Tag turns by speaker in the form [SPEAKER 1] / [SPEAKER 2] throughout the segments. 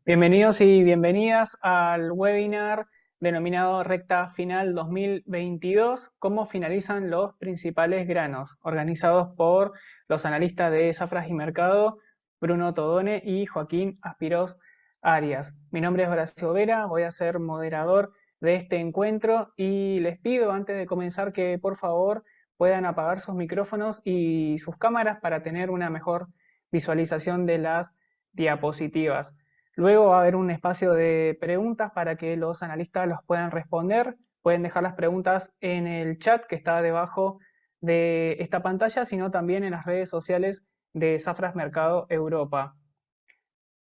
[SPEAKER 1] Bienvenidos y bienvenidas al webinar denominado Recta Final 2022, cómo finalizan los principales granos, organizados por los analistas de Zafras y Mercado, Bruno Todone y Joaquín Aspirós Arias. Mi nombre es Horacio Vera, voy a ser moderador de este encuentro y les pido antes de comenzar que por favor puedan apagar sus micrófonos y sus cámaras para tener una mejor visualización de las diapositivas. Luego va a haber un espacio de preguntas para que los analistas los puedan responder. Pueden dejar las preguntas en el chat que está debajo de esta pantalla, sino también en las redes sociales de Zafras Mercado Europa.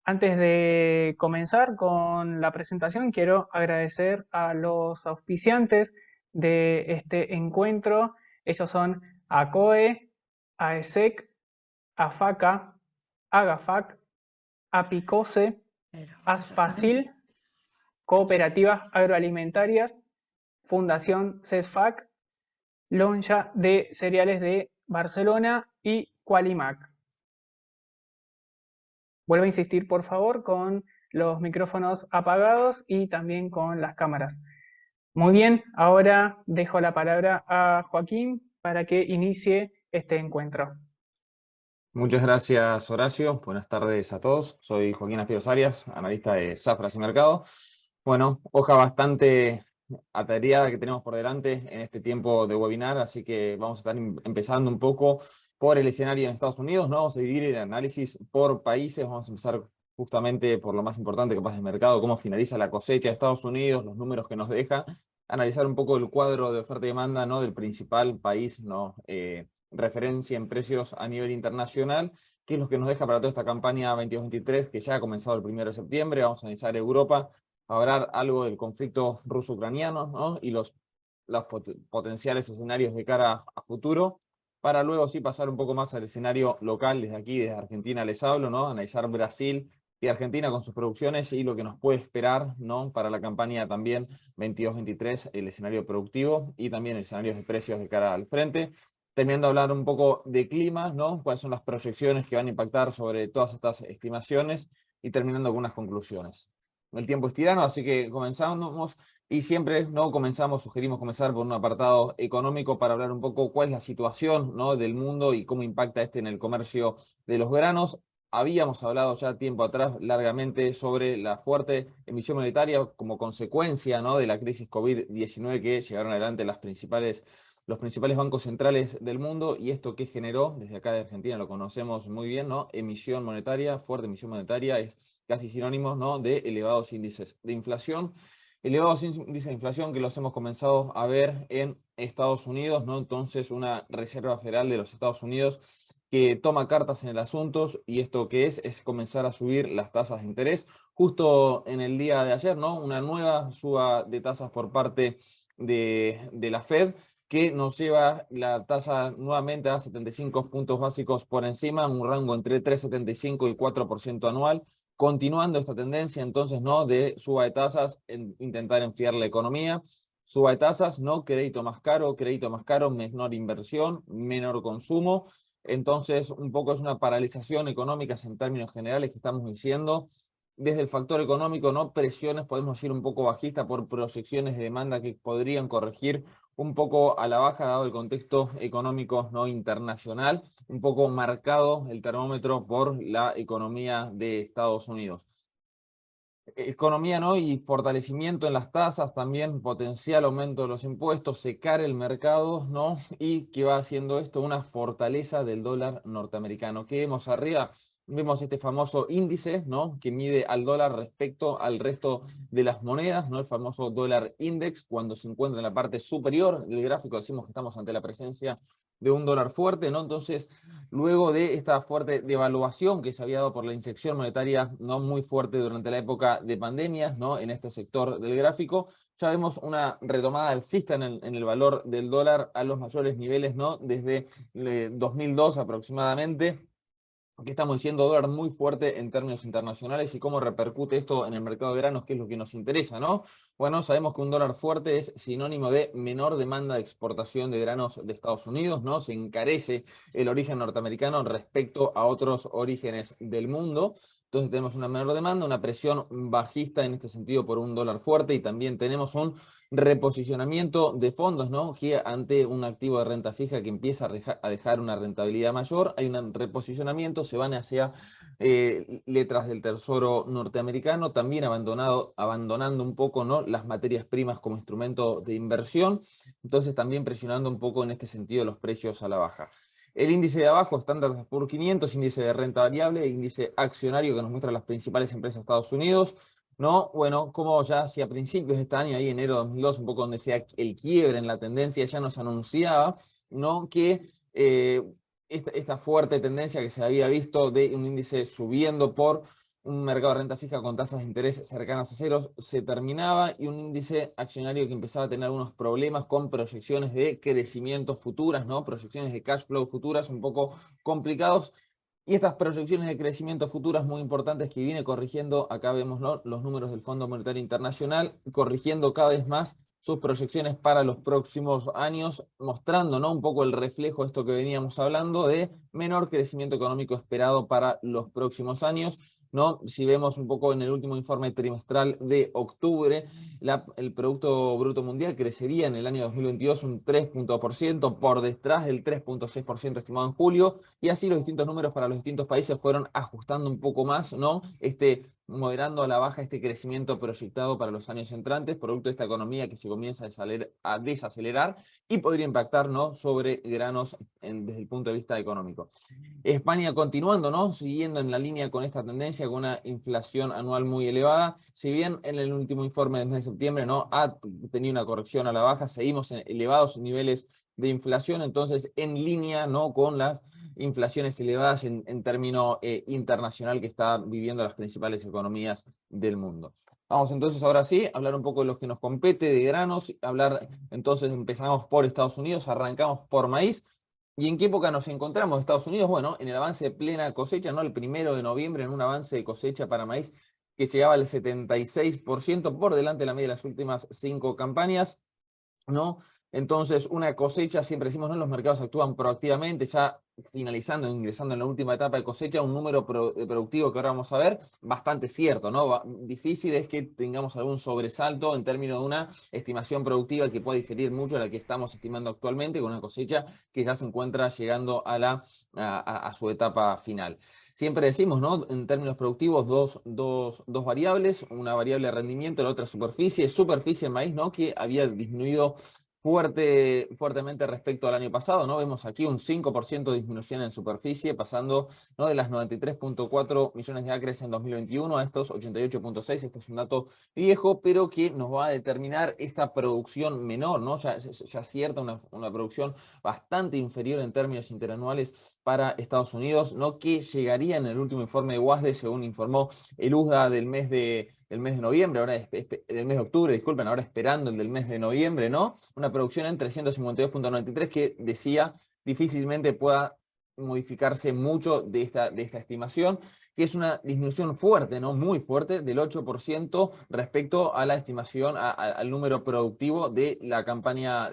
[SPEAKER 1] Antes de comenzar con la presentación, quiero agradecer a los auspiciantes de este encuentro. Ellos son ACOE, AESEC, AFACA, AGAFAC, APICOSE, Asfacil, Cooperativas Agroalimentarias, Fundación CESFAC, Lonja de Cereales de Barcelona y Qualimac. Vuelvo a insistir, por favor, con los micrófonos apagados y también con las cámaras. Muy bien, ahora dejo la palabra a Joaquín para que inicie este encuentro.
[SPEAKER 2] Muchas gracias, Horacio. Buenas tardes a todos. Soy Joaquín Aspirós Arias, analista de Zafras y Mercado. Bueno, hoja bastante atareada que tenemos por delante en este tiempo de webinar, así que vamos a estar empezando un poco por el escenario en Estados Unidos, ¿no? Vamos a dividir el análisis por países. Vamos a empezar justamente por lo más importante que pasa en el mercado, cómo finaliza la cosecha de Estados Unidos, los números que nos deja, analizar un poco el cuadro de oferta y demanda, ¿no? Del principal país, ¿no? Referencia en precios a nivel internacional, que es lo que nos deja para toda esta campaña 22-23, que ya ha comenzado el 1 de septiembre. Vamos a analizar Europa, hablar algo del conflicto ruso-ucraniano, ¿no? Y los potenciales escenarios de cara a futuro, para luego sí pasar un poco más al escenario local. Desde aquí, desde Argentina les hablo, ¿no? Analizar Brasil y Argentina con sus producciones y lo que nos puede esperar, ¿no? Para la campaña también 22-23, el escenario productivo y también el escenario de precios de cara al frente. Terminando de hablar un poco de clima, ¿no? Cuáles son las proyecciones que van a impactar sobre todas estas estimaciones y terminando con unas conclusiones. El tiempo es tirano, así que comenzamos y siempre, ¿no? Sugerimos comenzar por un apartado económico para hablar un poco cuál es la situación, ¿no? Del mundo y cómo impacta este en el comercio de los granos. Habíamos hablado ya tiempo atrás largamente sobre la fuerte emisión monetaria como consecuencia, ¿no? De la crisis COVID-19 que llevaron adelante los principales bancos centrales del mundo, y esto que generó, desde acá de Argentina lo conocemos muy bien, ¿no? Emisión monetaria, fuerte emisión monetaria, es casi sinónimo, ¿no? De elevados índices de inflación. Elevados índices de inflación que los hemos comenzado a ver en Estados Unidos, ¿no? Entonces, una Reserva Federal de los Estados Unidos que toma cartas en el asunto, y esto que es comenzar a subir las tasas de interés. Justo en el día de ayer, ¿no? Una nueva suba de tasas por parte de la Fed, que nos lleva la tasa nuevamente a 75 puntos básicos por encima, un rango entre 3,75 y 4% anual, continuando esta tendencia entonces, ¿no? De suba de tasas, intentar enfriar la economía. Suba de tasas, ¿no? Crédito más caro, menor inversión, menor consumo. Entonces, un poco es una paralización económica en términos generales que estamos diciendo. Desde el factor económico, ¿no? Presiones, podemos ir un poco bajista por proyecciones de demanda que podrían corregir un poco a la baja, dado el contexto económico, ¿no? Internacional, un poco marcado el termómetro por la economía de Estados Unidos. Economía, ¿no? Y fortalecimiento en las tasas, también potencial aumento de los impuestos, secar el mercado, ¿no? Y que va haciendo esto una fortaleza del dólar norteamericano. ¿Qué vemos arriba? Vemos este famoso índice, ¿no? Que mide al dólar respecto al resto de las monedas, ¿no? El famoso dólar index. Cuando se encuentra en la parte superior del gráfico decimos que estamos ante la presencia de un dólar fuerte, ¿no? Entonces, luego de esta fuerte devaluación que se había dado por la inyección monetaria, ¿no? Muy fuerte durante la época de pandemias, ¿no? En este sector del gráfico, ya vemos una retomada alcista en el valor del dólar a los mayores niveles, ¿no? Desde 2002 aproximadamente, que estamos diciendo dólar muy fuerte en términos internacionales. ¿Y cómo repercute esto en el mercado de granos? ¿Qué es lo que nos interesa, no? Bueno, sabemos que un dólar fuerte es sinónimo de menor demanda de exportación de granos de Estados Unidos, ¿no? Se encarece el origen norteamericano respecto a otros orígenes del mundo. Entonces tenemos una menor demanda, una presión bajista en este sentido por un dólar fuerte, y también tenemos un reposicionamiento de fondos, ¿no? Que ante un activo de renta fija que empieza a dejar una rentabilidad mayor, hay un reposicionamiento, se van hacia letras del Tesoro norteamericano, también abandonando un poco, ¿no?, las materias primas como instrumento de inversión, entonces también presionando un poco en este sentido los precios a la baja. El índice de abajo, Standard Poor's 500, índice de renta variable, índice accionario que nos muestra las principales empresas de Estados Unidos, ¿no? Bueno, como ya hacia principios de este año, ahí enero de 2002, un poco donde sea el quiebre en la tendencia, ya nos anunciaba, ¿no?, que esta fuerte tendencia que se había visto de un índice subiendo por un mercado de renta fija con tasas de interés cercanas a ceros se terminaba, y un índice accionario que empezaba a tener algunos problemas con proyecciones de crecimiento futuras, ¿no? Proyecciones de cash flow futuras un poco complicados. Y estas proyecciones de crecimiento futuras muy importantes que viene corrigiendo, acá vemos, ¿no?, los números del Fondo Monetario Internacional, corrigiendo cada vez más sus proyecciones para los próximos años, mostrando, ¿no?, un poco el reflejo de esto que veníamos hablando de menor crecimiento económico esperado para los próximos años, ¿no? Si vemos un poco en el último informe trimestral de octubre, el Producto Bruto Mundial crecería en el año 2022 un 3% por detrás del 3,6% estimado en julio, y así los distintos números para los distintos países fueron ajustando un poco más, ¿no? Moderando a la baja este crecimiento proyectado para los años entrantes, producto de esta economía que se comienza a desacelerar y podría impactar, ¿no?, sobre granos desde el punto de vista económico. España continuando, ¿no?, siguiendo en la línea con esta tendencia, con una inflación anual muy elevada. Si bien en el último informe del mes de septiembre, ¿no?, ha tenido una corrección a la baja, seguimos en elevados niveles de inflación, entonces en línea, ¿no?, con las inflaciones elevadas en término internacional que están viviendo las principales economías del mundo. Vamos entonces ahora sí a hablar un poco de lo que nos compete de granos, entonces empezamos por Estados Unidos, arrancamos por maíz. ¿Y en qué época nos encontramos Estados Unidos? Bueno, en el avance de plena cosecha, ¿no? El 1 de noviembre, en un avance de cosecha para maíz que llegaba al 76% por delante de la media de las últimas 5 campañas, ¿no? Entonces, una cosecha, siempre decimos, ¿no?, los mercados actúan proactivamente, ya finalizando, ingresando en la última etapa de cosecha, un número productivo que ahora vamos a ver, bastante cierto, ¿no? Difícil es que tengamos algún sobresalto en términos de una estimación productiva que pueda diferir mucho de la que estamos estimando actualmente, con una cosecha que ya se encuentra llegando a su etapa final. Siempre decimos, ¿no?, en términos productivos, dos variables, una variable de rendimiento, la otra superficie en maíz, ¿no?, que había disminuido fuertemente respecto al año pasado, ¿no? Vemos aquí un 5% de disminución en superficie, pasando, ¿no?, de las 93,4 millones de acres en 2021 a estos 88,6. Este es un dato viejo, pero que nos va a determinar esta producción menor, ¿no? Ya cierta, una producción bastante inferior en términos interanuales para Estados Unidos, ¿no?, que llegaría en el último informe de WASDE, según informó el USDA del mes de noviembre, del mes de octubre, disculpen, ahora esperando el del mes de noviembre, ¿no? Una producción en 352,93 que decía difícilmente pueda modificarse mucho de esta estimación, que es una disminución fuerte, ¿no?, muy fuerte, del 8% respecto a la estimación, al número productivo de la campaña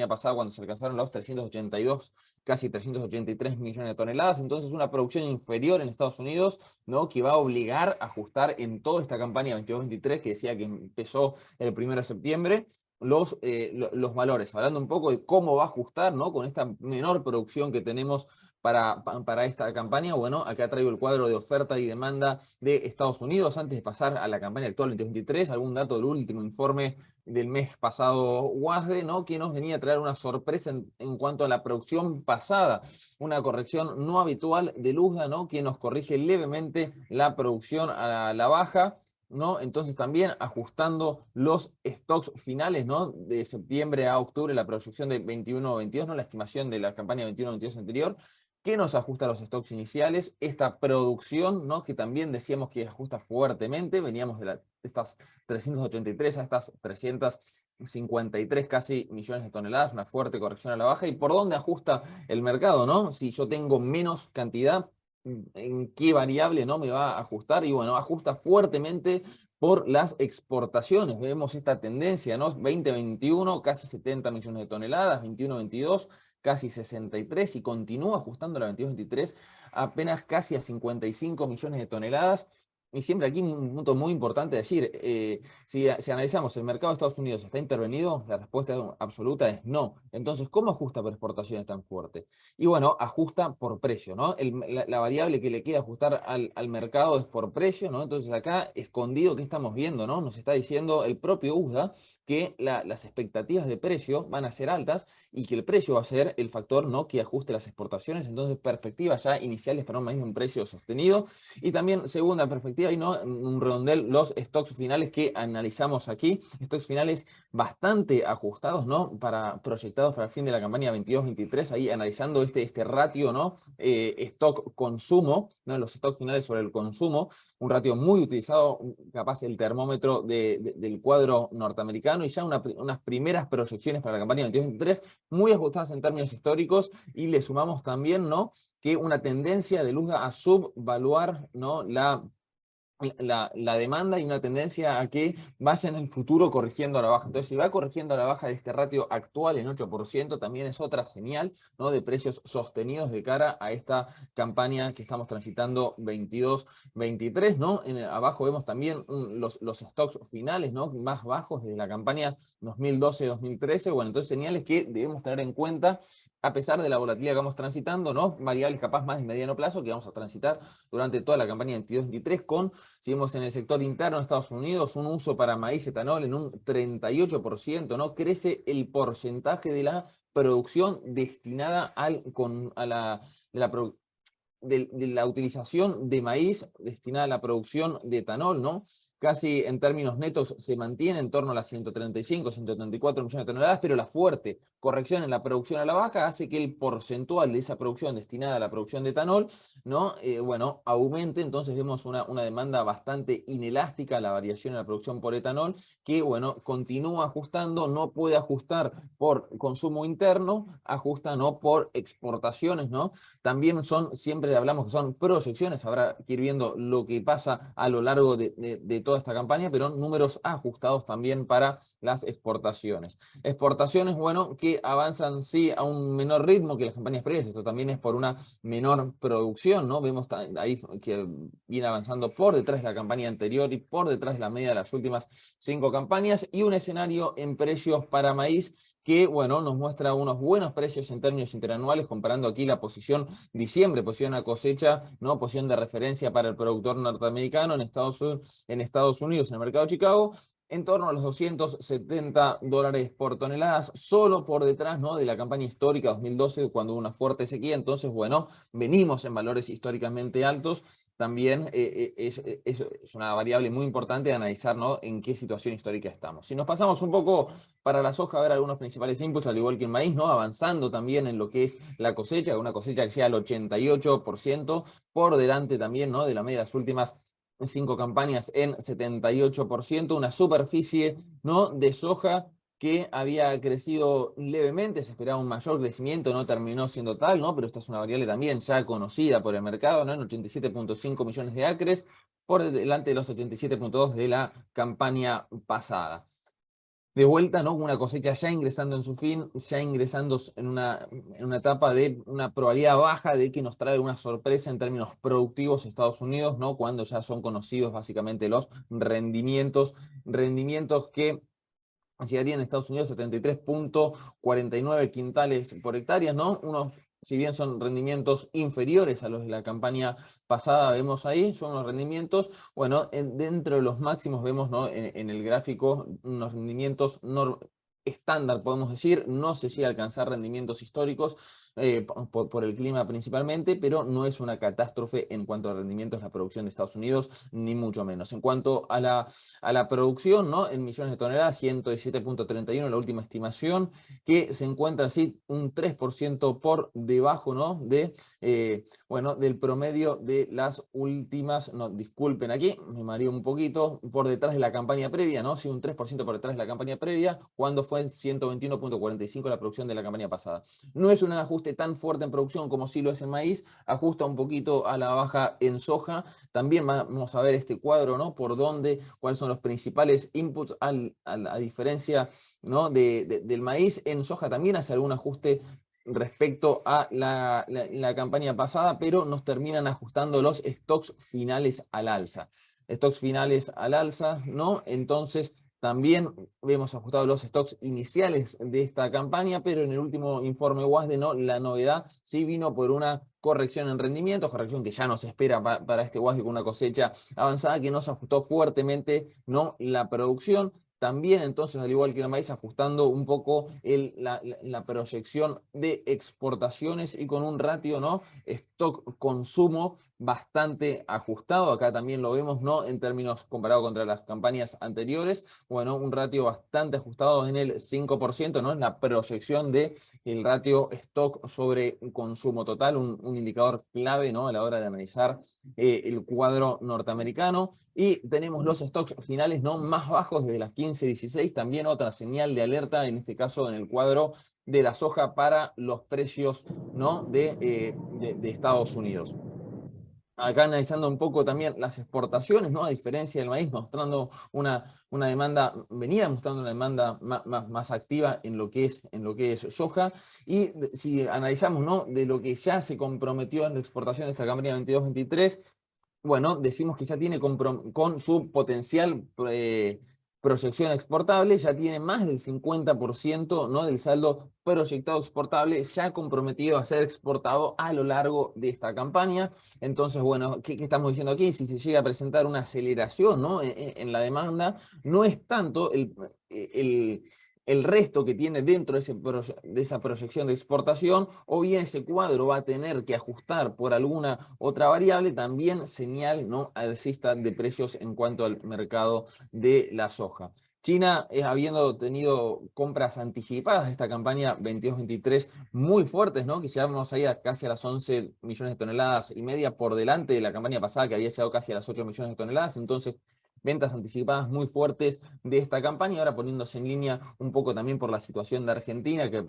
[SPEAKER 2] pasada, cuando se alcanzaron los 382, casi 383 millones de toneladas. Entonces, una producción inferior en Estados Unidos, ¿no?, que va a obligar a ajustar en toda esta campaña 22-23, que decía que empezó el 1 de septiembre, los valores, hablando un poco de cómo va a ajustar, ¿no?, con esta menor producción que tenemos para esta campaña. Bueno, acá traigo el cuadro de oferta y demanda de Estados Unidos. Antes de pasar a la campaña actual 2023, algún dato del último informe del mes pasado WASDE, ¿no?, que nos venía a traer una sorpresa en cuanto a la producción pasada, una corrección no habitual del USDA, ¿no?, que nos corrige levemente la producción a la baja, ¿no? Entonces también ajustando los stocks finales, ¿no?, de septiembre a octubre, la proyección de 21-22, ¿no?, la estimación de la campaña 21-22 anterior, que nos ajusta los stocks iniciales, esta producción, ¿no?, que también decíamos que ajusta fuertemente, veníamos de estas 383 a estas 353 casi millones de toneladas, una fuerte corrección a la baja. ¿Y por dónde ajusta el mercado, no? Si yo tengo menos cantidad, ¿en qué variable no me va a ajustar? Y bueno, ajusta fuertemente por las exportaciones. Vemos esta tendencia, ¿no? 2021, casi 70 millones de toneladas, 21-22, casi 63, y continúa ajustando la 22-23 apenas casi a 55 millones de toneladas. Y siempre aquí un punto muy importante decir, si analizamos el mercado de Estados Unidos, ¿está intervenido? La respuesta absoluta es no. Entonces, ¿cómo ajusta por exportaciones tan fuerte? Y bueno, ajusta por precio, ¿no? La variable que le queda ajustar al mercado es por precio, ¿no? Entonces acá, escondido, ¿qué estamos viendo, no? Nos está diciendo el propio USDA que las expectativas de precio van a ser altas y que el precio va a ser el factor, ¿no?, que ajuste las exportaciones. Entonces, perspectivas ya iniciales para un precio sostenido. Y también, segunda perspectiva, y no un redondel, los stocks finales que analizamos aquí, stocks finales bastante ajustados, ¿no? Proyectados para el fin de la campaña 22-23, ahí analizando este ratio, ¿no? Stock consumo, ¿no? Los stocks finales sobre el consumo, un ratio muy utilizado, capaz el termómetro del cuadro norteamericano, y ya unas primeras proyecciones para la campaña 22-23 muy ajustadas en términos históricos, y le sumamos también, ¿no?, que una tendencia de luz a subvaluar, ¿no?, la demanda, y una tendencia a que vaya en el futuro corrigiendo a la baja. Entonces, si va corrigiendo a la baja de este ratio actual en 8%, también es otra señal, ¿no?, de precios sostenidos de cara a esta campaña que estamos transitando 22-23, ¿no? Abajo vemos también los stocks finales, ¿no?, más bajos desde la campaña 2012-2013. Bueno, entonces señales que debemos tener en cuenta a pesar de la volatilidad que vamos transitando, ¿no? Variables capaz más de mediano plazo que vamos a transitar durante toda la campaña 22-23 con, si vemos en el sector interno de Estados Unidos, un uso para maíz etanol en un 38%, ¿no? Crece el porcentaje de la producción destinada de la utilización de maíz destinada a la producción de etanol, ¿no? Casi en términos netos se mantiene en torno a las 135, 134 millones de toneladas, pero la fuerte corrección en la producción a la baja hace que el porcentual de esa producción destinada a la producción de etanol, ¿no?, bueno, aumente. Entonces vemos una demanda bastante inelástica a la variación en la producción por etanol, que, bueno, continúa ajustando, no puede ajustar por consumo interno, ajusta, ¿no?, por exportaciones, ¿no? También siempre hablamos que son proyecciones, habrá que ir viendo lo que pasa a lo largo de toda esta campaña, pero números ajustados también para las exportaciones. Exportaciones, bueno, que avanzan sí a un menor ritmo que las campañas previas. Esto también es por una menor producción, ¿no? Vemos ahí que viene avanzando por detrás de la campaña anterior y por detrás de la media de las últimas 5 campañas, y un escenario en precios para maíz que, bueno, nos muestra unos buenos precios en términos interanuales, comparando aquí la posición diciembre, posición a cosecha, ¿no?, posición de referencia para el productor norteamericano en Estados Unidos, en el mercado de Chicago, en torno a los $270 por toneladas, solo por detrás, ¿no?, de la campaña histórica 2012, cuando hubo una fuerte sequía. Entonces, bueno, venimos en valores históricamente altos. También es una variable muy importante de analizar, ¿no?, en qué situación histórica estamos. Si nos pasamos un poco para la soja, a ver algunos principales inputs, al igual que el maíz, ¿no?, avanzando también en lo que es la cosecha, una cosecha que llega al 88%, por delante también, ¿no?, de la media de las últimas 5 campañas en 78%, una superficie, ¿no?, de soja que había crecido levemente, se esperaba un mayor crecimiento, no terminó siendo tal, ¿no?, pero esta es una variable también ya conocida por el mercado, ¿no?, en 87.5 millones de acres, por delante de los 87.2 de la campaña pasada. De vuelta, ¿no?, una cosecha ya ingresando en su fin, ya ingresando en una etapa de una probabilidad baja de que nos traiga una sorpresa en términos productivos Estados Unidos, ¿no?, cuando ya son conocidos básicamente los rendimientos que llegarían en Estados Unidos 73.49 quintales por hectárea, ¿no? Si bien son rendimientos inferiores a los de la campaña pasada, vemos ahí, son unos rendimientos, bueno, dentro de los máximos vemos, ¿no?, en el gráfico, unos rendimientos estándar, podemos decir. No se llega a alcanzar rendimientos históricos por el clima principalmente, pero no es una catástrofe en cuanto a rendimientos la producción de Estados Unidos, ni mucho menos. En cuanto a la producción, ¿no?, en millones de toneladas, 117.31 la última estimación, que se encuentra así un 3% por debajo, ¿no?, bueno, del promedio de las últimas, no, disculpen aquí, me mareé un poquito, por detrás de la campaña previa, ¿no? Sí, un 3% por detrás de la campaña previa, cuando fue en 121.45 la producción de la campaña pasada. No es un ajuste tan fuerte en producción como sí lo es en maíz, ajusta un poquito a la baja en soja. También vamos a ver este cuadro, ¿no?, por dónde, cuáles son los principales inputs, a diferencia, ¿no?, del maíz. En soja también hace algún ajuste respecto a la campaña pasada, pero nos terminan ajustando los stocks finales al alza. stocks finales al alza, ¿no? Entonces, también vemos ajustados los stocks iniciales de esta campaña, pero en el último informe WASDE, ¿no? La novedad sí vino por una corrección en rendimientos, corrección que ya nos espera para este WASDE con una cosecha avanzada que nos ajustó fuertemente, ¿no? La producción. También entonces, al igual que el maíz, ajustando un poco la proyección de exportaciones y con un ratio, ¿no? Stock-consumo bastante ajustado. Acá también lo vemos, ¿no? En términos comparado contra las campañas anteriores, bueno, un ratio bastante ajustado en el 5%, ¿no? Es la proyección de el ratio stock sobre consumo total, un indicador clave, ¿no? A la hora de analizar el cuadro norteamericano. Y tenemos los stocks finales, ¿no? Más bajos desde las 15-16, también otra señal de alerta, en este caso en el cuadro de la soja para los precios, ¿no? de Estados Unidos. Acá analizando un poco también las exportaciones, ¿no? A diferencia del maíz, mostrando una demanda, venía mostrando una demanda más activa en lo que es soja. Y si analizamos, ¿no? De lo que ya se comprometió en la exportación de esta campaña 22-23, bueno, decimos que ya tiene con su potencial proyección exportable, ya tiene más del 50%, ¿no? Del saldo proyectado exportable ya comprometido a ser exportado a lo largo de esta campaña. Entonces, bueno, ¿qué estamos diciendo aquí? Si se llega a presentar una aceleración, ¿no? en la demanda, no es tanto el resto que tiene dentro de esa proyección de exportación, o bien ese cuadro va a tener que ajustar por alguna otra variable, también señal, ¿no? alcista de precios en cuanto al mercado de la soja. China, habiendo tenido compras anticipadas de esta campaña 22-23 muy fuertes, ¿no? Que llegamos ahí casi a las 11 millones de toneladas y media por delante de la campaña pasada, que había llegado casi a las 8 millones de toneladas. Entonces, ventas anticipadas muy fuertes de esta campaña, ahora poniéndose en línea un poco también por la situación de Argentina, que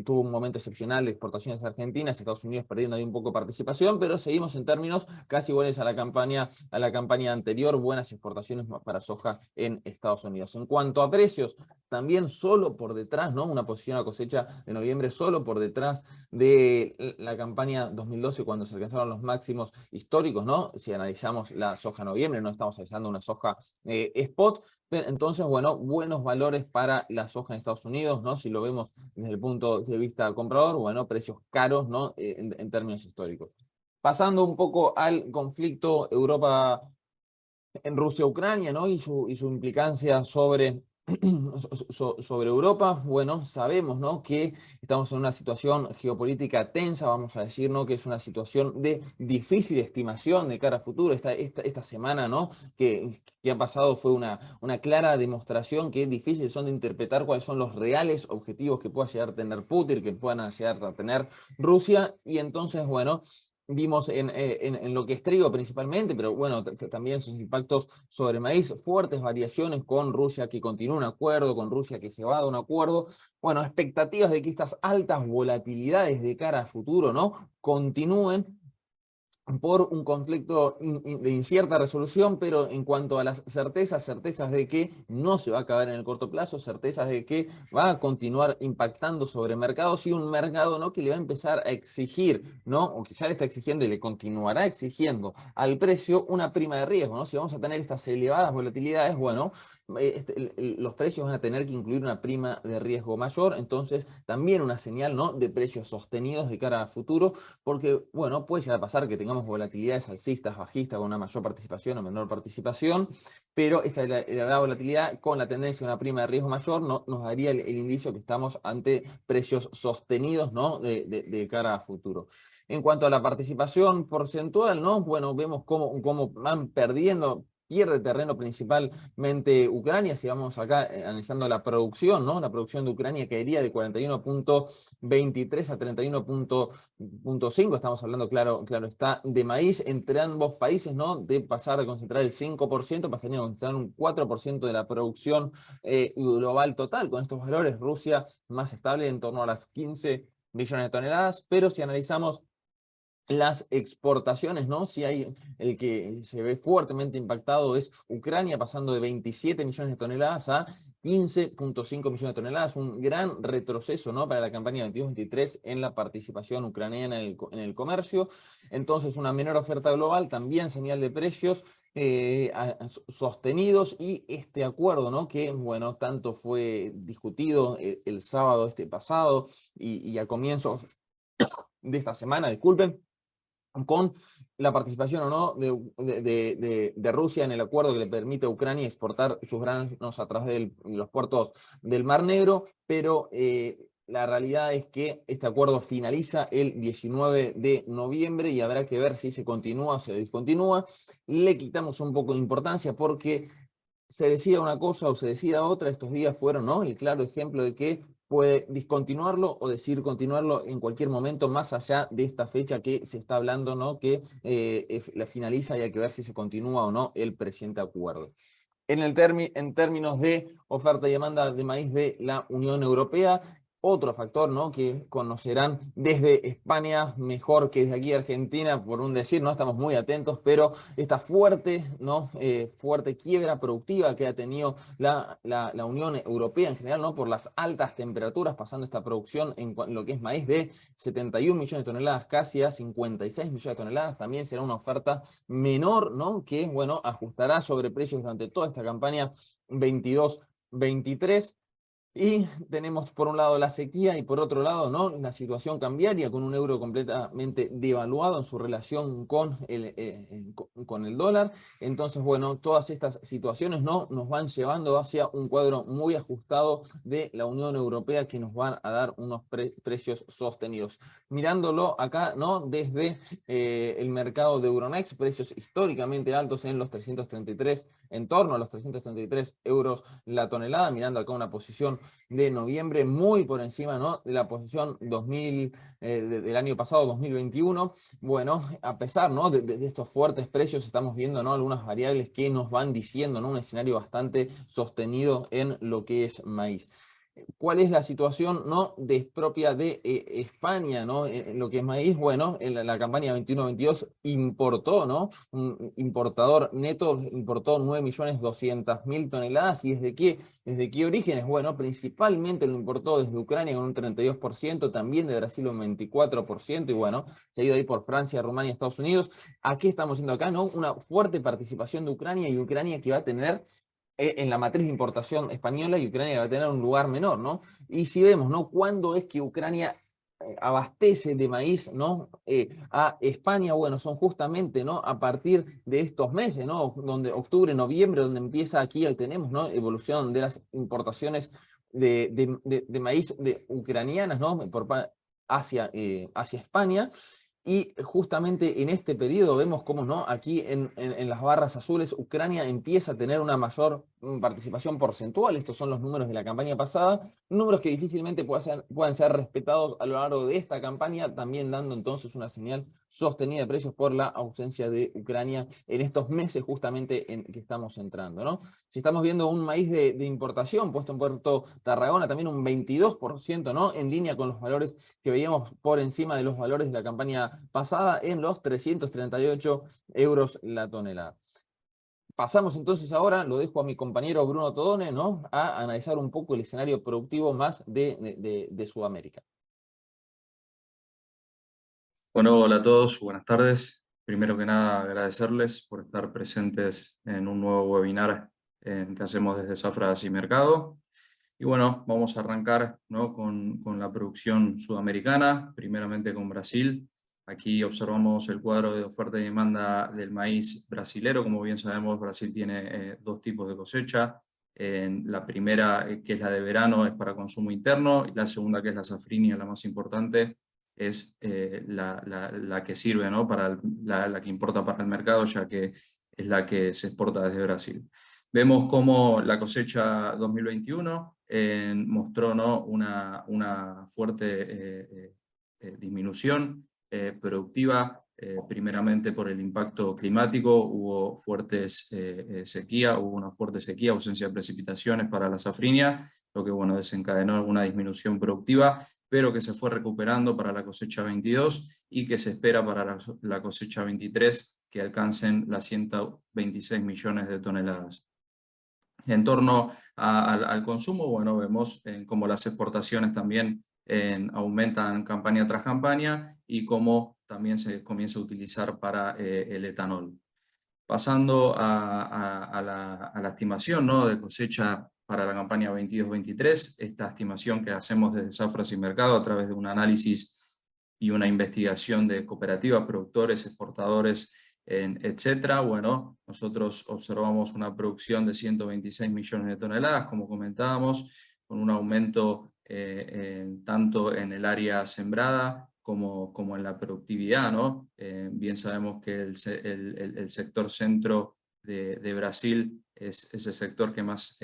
[SPEAKER 2] tuvo un momento excepcional de exportaciones argentinas, Estados Unidos perdiendo ahí un poco de participación, pero seguimos en términos casi iguales a la campaña anterior, buenas exportaciones para soja en Estados Unidos. En cuanto a precios, también solo por detrás, ¿no? Una posición a cosecha de noviembre solo por detrás de la campaña 2012 cuando se alcanzaron los máximos históricos, ¿no? Si analizamos la soja noviembre, no estamos analizando una soja spot, pero entonces, bueno, buenos valores para la soja en Estados Unidos, ¿no? Si lo vemos desde el punto de vista comprador, bueno, precios caros, ¿no? En términos históricos. Pasando un poco al conflicto Europa en Rusia-Ucrania, ¿no? Y su implicancia sobre Europa. Bueno, sabemos, ¿no? Que estamos en una situación geopolítica tensa, vamos a decir, ¿no? Que es una situación de difícil estimación de cara a futuro. Esta semana, ¿no? Que ha pasado fue una clara demostración que es difícil son de interpretar cuáles son los reales objetivos que pueda llegar a tener Putin, que puedan llegar a tener Rusia. Y entonces, bueno, vimos en lo que es trigo principalmente, pero bueno, también sus impactos sobre maíz, fuertes variaciones con Rusia que continúa un acuerdo, con Rusia que se va a un acuerdo. Bueno, expectativas de que estas altas volatilidades de cara a futuro, ¿no? Continúen por un conflicto de incierta resolución, pero en cuanto a las certezas de que no se va a acabar en el corto plazo, certezas de que va a continuar impactando sobre mercados y un mercado, ¿no? que le va a empezar a exigir, ¿no? o que ya le está exigiendo y le continuará exigiendo al precio una prima de riesgo, ¿no? Si vamos a tener estas elevadas volatilidades, bueno, los precios van a tener que incluir una prima de riesgo mayor, entonces también una señal, ¿no? de precios sostenidos de cara a futuro, porque, bueno, puede llegar a pasar que tengamos volatilidades alcistas, bajistas, con una mayor participación o menor participación, pero esta elevada volatilidad con la tendencia a una prima de riesgo mayor nos daría el indicio que estamos ante precios sostenidos, ¿no? de cara a futuro. En cuanto a la participación porcentual, ¿no? Bueno, vemos cómo van pierde terreno principalmente Ucrania. Si vamos acá analizando la producción, ¿no? La producción de Ucrania caería de 41.23 a 31.5. Estamos hablando, claro está, de maíz entre ambos países, ¿no? De pasar de concentrar el 5%, pasaría a concentrar un 4% de la producción global total. Con estos valores, Rusia más estable en torno a las 15 millones de toneladas, pero si analizamos las exportaciones, ¿no? Si hay el que se ve fuertemente impactado es Ucrania, pasando de 27 millones de toneladas a 15.5 millones de toneladas, un gran retroceso, ¿no? Para la campaña 22-23 en la participación ucraniana en el comercio. Entonces, una menor oferta global, también señal de precios, sostenidos, y este acuerdo, ¿no? Que, bueno, tanto fue discutido el sábado pasado y a comienzos de esta semana, disculpen, con la participación o no de Rusia en el acuerdo que le permite a Ucrania exportar sus granos a través de los puertos del Mar Negro, pero la realidad es que este acuerdo finaliza el 19 de noviembre y habrá que ver si se continúa o se discontinúa. Le quitamos un poco de importancia porque se decida una cosa o se decida otra. Estos días fueron, ¿no?, el claro ejemplo de que puede discontinuarlo o decidir continuarlo en cualquier momento, más allá de esta fecha que se está hablando, ¿no?, que la finaliza, y hay que ver si se continúa o no el presente acuerdo. En términos de oferta y demanda de maíz de la Unión Europea, otro factor, ¿no?, que conocerán desde España mejor que desde aquí Argentina, por un decir, ¿no? Estamos muy atentos, pero esta fuerte, ¿no?, fuerte quiebra productiva que ha tenido la Unión Europea en general, ¿no?, por las altas temperaturas, pasando esta producción en lo que es maíz de 71 millones de toneladas casi a 56 millones de toneladas. También será una oferta menor, ¿no?, que, bueno, ajustará sobre precios durante toda esta campaña 22-23. Y tenemos por un lado la sequía y por otro lado, ¿no?, la situación cambiaria, con un euro completamente devaluado en su relación con el dólar. Entonces, bueno, todas estas situaciones, ¿no?, nos van llevando hacia un cuadro muy ajustado de la Unión Europea, que nos van a dar unos precios sostenidos. Mirándolo acá, ¿no?, desde el mercado de Euronext, precios históricamente altos en los 333, en torno a los 333 euros la tonelada, mirando acá una posición de noviembre muy por encima, ¿no?, de la posición del año pasado, 2021. Bueno, a pesar, ¿no?, de estos fuertes precios, estamos viendo, ¿no?, algunas variables que nos van diciendo, ¿no?, un escenario bastante sostenido en lo que es maíz. ¿Cuál es la situación, no, propia de España, ¿no?, en lo que es maíz? Bueno, en la campaña 21-22 importó, ¿no?, un importador neto importó 9.200.000 toneladas. ¿Y desde qué orígenes? Bueno, principalmente lo importó desde Ucrania con un 32%, también de Brasil un 24%, y bueno, se ha ido ahí por Francia, Rumania, Estados Unidos. ¿A qué estamos viendo acá, no? Una fuerte participación de Ucrania, y Ucrania que va a tener en la matriz de importación española, y Ucrania va a tener un lugar menor, ¿no? Y si vemos, ¿no?, cuándo es que Ucrania abastece de maíz, ¿no?, a España, bueno, son justamente, ¿no?, a partir de estos meses, ¿no?, donde octubre, noviembre, donde empieza aquí, tenemos, ¿no?, evolución de las importaciones de maíz ucranianas, ¿no?, hacia España. Y justamente en este periodo vemos cómo, ¿no?, aquí en las barras azules, Ucrania empieza a tener una mayor participación porcentual. Estos son los números de la campaña pasada, números que difícilmente puedan ser respetados a lo largo de esta campaña, también dando entonces una señal sostenida de precios por la ausencia de Ucrania en estos meses justamente en que estamos entrando, ¿no? Si estamos viendo un maíz de importación puesto en Puerto Tarragona, también un 22%, ¿no?, en línea con los valores que veíamos por encima de los valores de la campaña pasada, en los 338 euros la tonelada. Pasamos entonces ahora, lo dejo a mi compañero Bruno Todone, ¿no?, a analizar un poco el escenario productivo más de Sudamérica.
[SPEAKER 3] Bueno, hola a todos, buenas tardes. Primero que nada, agradecerles por estar presentes en un nuevo webinar que hacemos desde Zafra y Mercado. Y bueno, vamos a arrancar, ¿no?, con la producción sudamericana, primeramente con Brasil. Aquí observamos el cuadro de oferta y demanda del maíz brasilero. Como bien sabemos, Brasil tiene dos tipos de cosecha. La primera, que es la de verano, es para consumo interno, y la segunda, que es la safrinha, la más importante, es la que sirve, ¿no?, la que importa para el mercado, ya que es la que se exporta desde Brasil. Vemos cómo la cosecha 2021 mostró, ¿no?, una fuerte disminución productiva, primeramente por el impacto climático. Hubo una fuerte sequía, ausencia de precipitaciones para la safrinha, lo que, bueno, desencadenó alguna disminución productiva, pero que se fue recuperando para la cosecha 22 y que se espera para la cosecha 23 que alcancen las 126 millones de toneladas. En torno al consumo, bueno, vemos cómo las exportaciones también aumentan campaña tras campaña, y cómo también se comienza a utilizar para el etanol. Pasando a la estimación, ¿no?, de cosecha para la campaña 22-23, esta estimación que hacemos desde Zafra Sin Mercado a través de un análisis y una investigación de cooperativas, productores, exportadores, etcétera. Bueno, nosotros observamos una producción de 126 millones de toneladas, como comentábamos, con un aumento tanto en el área sembrada como en la productividad, ¿no? Bien sabemos que el sector centro de Brasil es el sector que más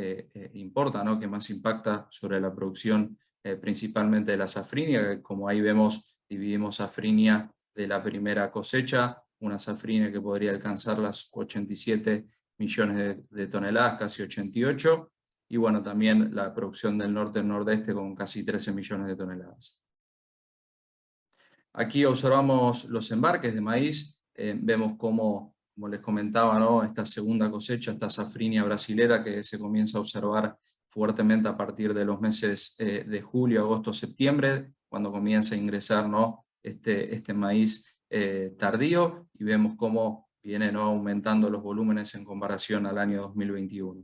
[SPEAKER 3] importa, ¿no?, que más impacta sobre la producción principalmente de la safrinia. Como ahí vemos, dividimos safrinia de la primera cosecha, una safrinia que podría alcanzar las 87 millones de toneladas, casi 88, y bueno, también la producción del norte y nordeste con casi 13 millones de toneladas. Aquí observamos los embarques de maíz, vemos como les comentaba, ¿no?, esta segunda cosecha, esta safrinia brasilera que se comienza a observar fuertemente a partir de los meses de julio, agosto, septiembre, cuando comienza a ingresar, ¿no?, este maíz tardío, y vemos cómo viene, ¿no?, aumentando los volúmenes en comparación al año 2021.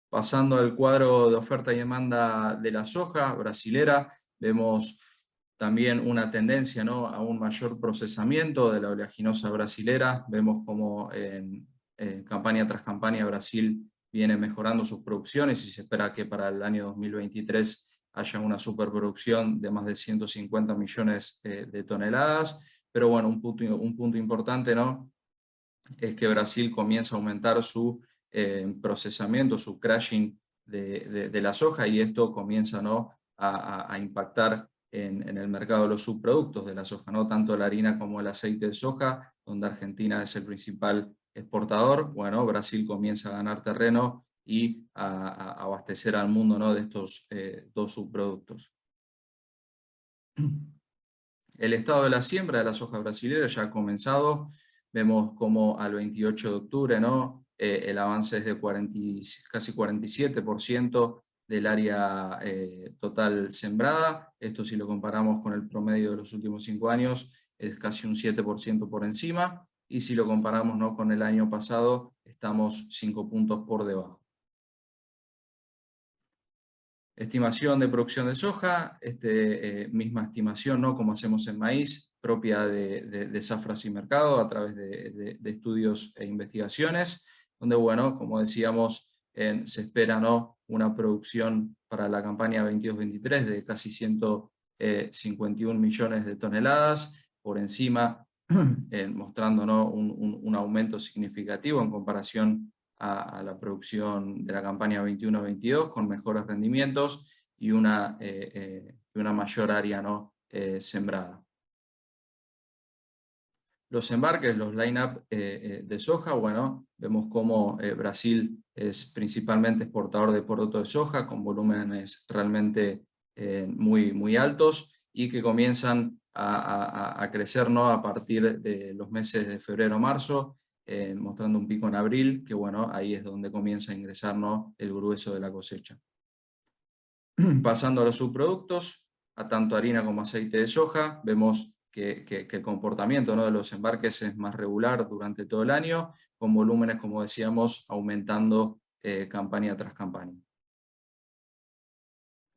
[SPEAKER 3] Pasando al cuadro de oferta y demanda de la soja brasilera, vemos también una tendencia, ¿no?, a un mayor procesamiento de la oleaginosa brasilera. Vemos como campaña tras campaña Brasil viene mejorando sus producciones y se espera que para el año 2023 haya una superproducción de más de 150 millones de toneladas. Pero bueno, un punto importante, ¿no?, es que Brasil comienza a aumentar su procesamiento, su crushing de la soja, y esto comienza, ¿no?, a impactar en el mercado de los subproductos de la soja, ¿no?, tanto la harina como el aceite de soja, donde Argentina es el principal exportador. Bueno, Brasil comienza a ganar terreno y a abastecer al mundo, ¿no?, de estos dos subproductos. El estado de la siembra de la soja brasilera ya ha comenzado. Vemos como al 28 de octubre, ¿no?, el avance es de casi 47% del área total sembrada. Esto, si lo comparamos con el promedio de los últimos 5 años, es casi un 7% por encima, y si lo comparamos, ¿no?, con el año pasado, estamos 5 puntos por debajo. Estimación de producción de soja, misma estimación, ¿no?, como hacemos en maíz, propia de Zafra Sin Mercado a través de estudios e investigaciones, donde, bueno, como decíamos, se espera, ¿no?, una producción para la campaña 22-23 de casi 151 millones de toneladas, por encima, mostrando, ¿no?, un aumento significativo en comparación a la producción de la campaña 21-22, con mejores rendimientos y una mayor área, ¿no?, sembrada. Los embarques, los line-up de soja, bueno, vemos cómo Brasil es principalmente exportador de poroto de soja, con volúmenes realmente muy altos, y que comienzan a crecer, ¿no?, a partir de los meses de febrero-marzo, mostrando un pico en abril, que bueno, ahí es donde comienza a ingresar, ¿no?, el grueso de la cosecha. Pasando a los subproductos, a tanto harina como aceite de soja, vemos que el comportamiento, ¿no?, de los embarques es más regular durante todo el año, con volúmenes, como decíamos, aumentando campaña tras campaña.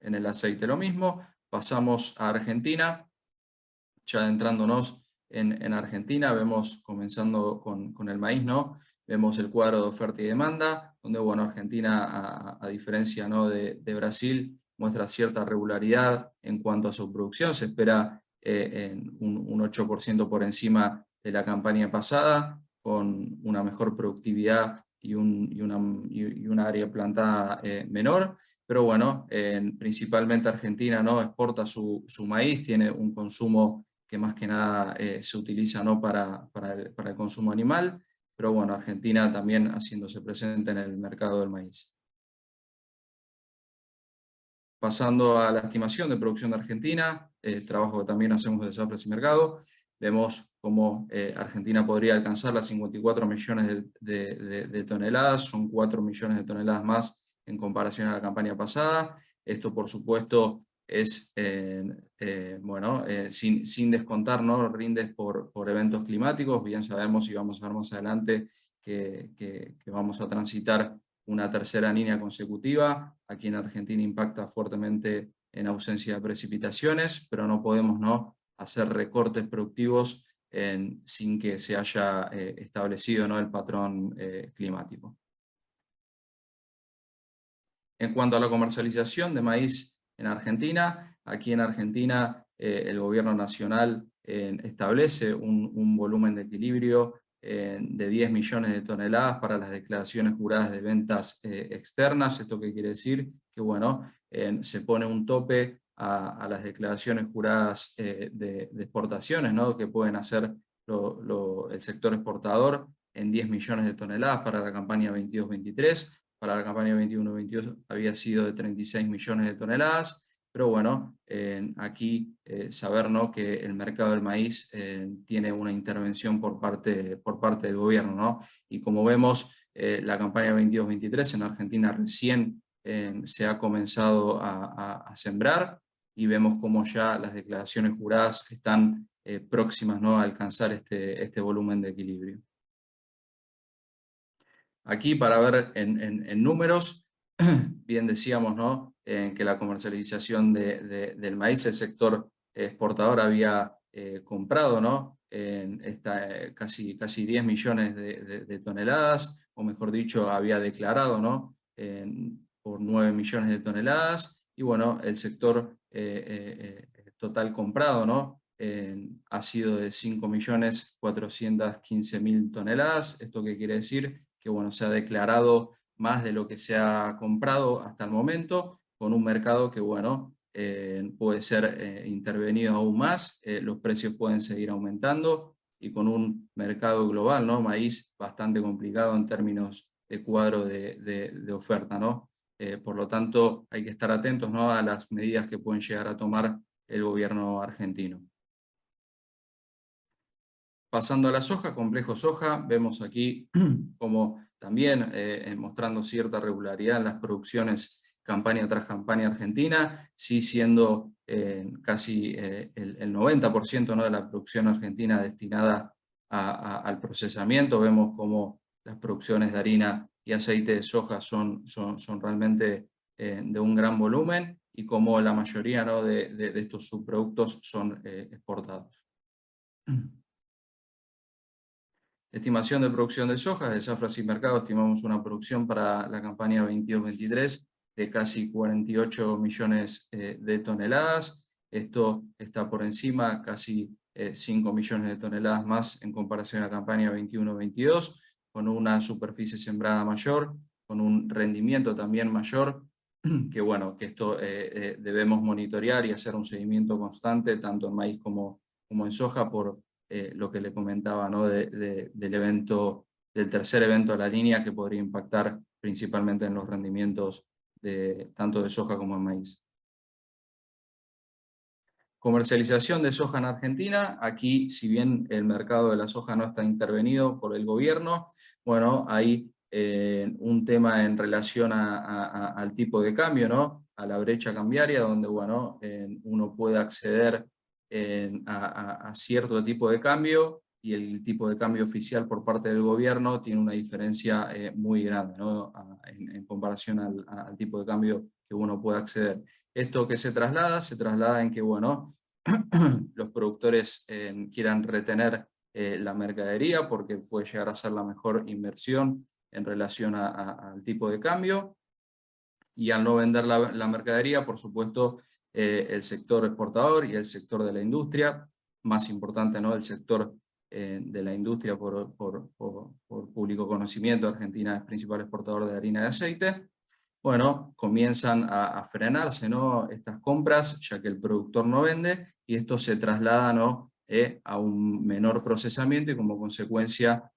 [SPEAKER 3] En el aceite lo mismo. Pasamos a Argentina. Ya adentrándonos en Argentina, vemos, comenzando con el maíz, ¿no?, vemos el cuadro de oferta y demanda, donde, bueno, Argentina, a diferencia, ¿no?, de Brasil, muestra cierta regularidad en cuanto a su producción. Se espera un 8% por encima de la campaña pasada, con una mejor productividad y una área plantada menor. Pero bueno, principalmente Argentina, ¿no?, exporta su maíz, tiene un consumo que más que nada se utiliza, ¿no?, para el consumo animal, pero bueno, Argentina también haciéndose presente en el mercado del maíz. Pasando a la estimación de producción de Argentina, trabajo que también hacemos de Zafra Sin Mercado, vemos cómo Argentina podría alcanzar las 54 millones de toneladas, son 4 millones de toneladas más en comparación a la campaña pasada. Esto, por supuesto, es, bueno, sin descontar, ¿no?, rindes por eventos climáticos. Bien sabemos, y vamos a ver más adelante, que vamos a transitar una tercera línea consecutiva. Aquí en Argentina impacta fuertemente en ausencia de precipitaciones, pero no podemos, ¿no?, hacer recortes productivos sin que se haya establecido, ¿no?, el patrón climático. En cuanto a la comercialización de maíz en Argentina, aquí en Argentina el gobierno nacional establece un volumen de equilibrio de 10 millones de toneladas para las declaraciones juradas de ventas externas. ¿Esto qué quiere decir? Que bueno, se pone un tope a las declaraciones juradas de exportaciones, ¿no?, que pueden hacer el sector exportador en 10 millones de toneladas para la campaña 22-23. Para la campaña 21-22 había sido de 36 millones de toneladas. Pero bueno, aquí saber, ¿no?, que el mercado del maíz tiene una intervención por parte del gobierno, ¿no? Y como vemos, la campaña 22-23 en Argentina recién se ha comenzado a sembrar, y vemos como ya las declaraciones juradas están próximas, ¿no?, a alcanzar este volumen de equilibrio. Aquí, para ver en números, bien decíamos, ¿no?, que la comercialización del maíz, el sector exportador había comprado, ¿no?, casi 10 millones de toneladas, o mejor dicho, había declarado, ¿no?, por 9 millones de toneladas, y bueno, el sector total comprado, ¿no?, ha sido de 5.415.000 toneladas. ¿Esto qué quiere decir? Que bueno, se ha declarado más de lo que se ha comprado hasta el momento, con un mercado que bueno, puede ser intervenido aún más, los precios pueden seguir aumentando, y con un mercado global, ¿no?, maíz bastante complicado en términos de cuadro de oferta, ¿no? Por lo tanto, hay que estar atentos, ¿no?, a las medidas que pueden llegar a tomar el gobierno argentino. Pasando a la soja, complejo soja, vemos aquí como también mostrando cierta regularidad en las producciones campaña tras campaña argentina, sí siendo casi el 90%, ¿no?, de la producción argentina destinada al procesamiento. Vemos como las producciones de harina y aceite de soja son realmente de un gran volumen, y como la mayoría, ¿no?, de estos subproductos son exportados. Estimación de producción de soja. De Zafra Cimercado estimamos una producción para la campaña 22-23 de casi 48 millones de toneladas. Esto está por encima, casi 5 millones de toneladas más en comparación a la campaña 21-22, con una superficie sembrada mayor, con un rendimiento también mayor, que bueno, que esto debemos monitorear y hacer un seguimiento constante, tanto en maíz como en soja, por lo que le comentaba, ¿no?, del tercer evento de la línea, que podría impactar principalmente en los rendimientos tanto de soja como en maíz. Comercialización de soja en Argentina. Aquí, si bien el mercado de la soja no está intervenido por el gobierno, bueno, hay un tema en relación al tipo de cambio, ¿no?, a la brecha cambiaria, donde bueno, uno puede acceder a cierto tipo de cambio, y el tipo de cambio oficial por parte del gobierno tiene una diferencia muy grande, ¿no?, en comparación al tipo de cambio que uno puede acceder. Esto que se traslada en que bueno, los productores quieran retener la mercadería, porque puede llegar a ser la mejor inversión en relación al tipo de cambio, y al no vender la mercadería, por supuesto, el sector exportador y el sector de la industria, más importante, ¿no?, el sector de la industria por público conocimiento. Argentina es principal exportador de harina de aceite. Bueno, comienzan a frenarse, ¿no?, estas compras, ya que el productor no vende, y esto se traslada, ¿no?, a un menor procesamiento, y como consecuencia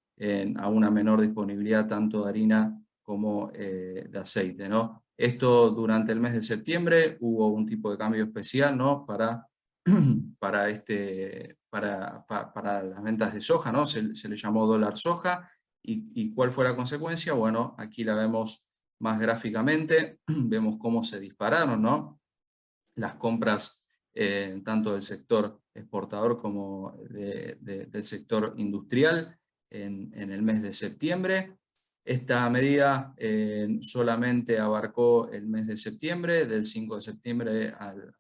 [SPEAKER 3] a una menor disponibilidad tanto de harina como de aceite, ¿no? Esto durante el mes de septiembre hubo un tipo de cambio especial, ¿no?, para las ventas de soja, ¿no? Se le llamó dólar soja. ¿Y cuál fue la consecuencia? Bueno, aquí la vemos más gráficamente. Vemos cómo se dispararon, ¿no?, las compras tanto del sector exportador como del sector industrial en el mes de septiembre. Esta medida solamente abarcó el mes de septiembre, del 5 de septiembre al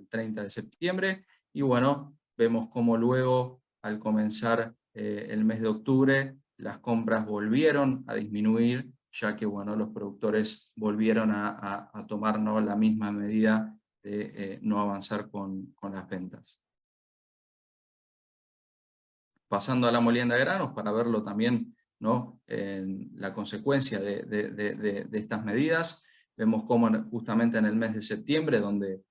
[SPEAKER 3] 30 de septiembre, y bueno, vemos cómo luego, al comenzar el mes de octubre, las compras volvieron a disminuir, ya que bueno, los productores volvieron a tomar, ¿no?, la misma medida de no avanzar con las ventas. Pasando a la molienda de granos, para verlo también, ¿no?, en la consecuencia de estas medidas, vemos cómo justamente en el mes de septiembre, donde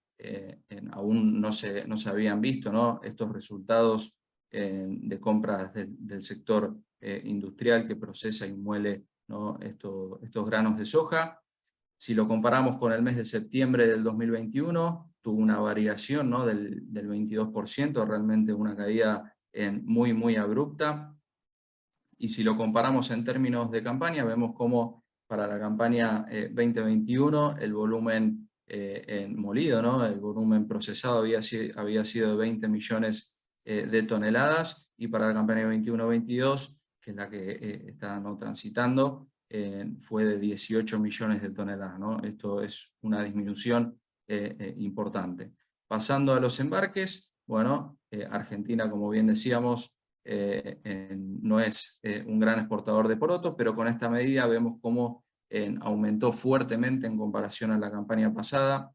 [SPEAKER 3] aún no se habían visto, ¿no?, estos resultados de compras del sector industrial que procesa y muele, ¿no?, estos granos de soja. Si lo comparamos con el mes de septiembre del 2021, tuvo una variación, ¿no?, del 22%, realmente una caída muy, muy abrupta. Y si lo comparamos en términos de campaña, vemos cómo para la campaña 2021 el volumen molido, ¿no?, el volumen procesado había sido de 20 millones de toneladas, y para la campaña 21-22, que es la que está, ¿no?, transitando, fue de 18 millones de toneladas, ¿no? Esto es una disminución importante. Pasando a los embarques, bueno, Argentina, como bien decíamos, no es un gran exportador de porotos, pero con esta medida vemos cómo aumentó fuertemente en comparación a la campaña pasada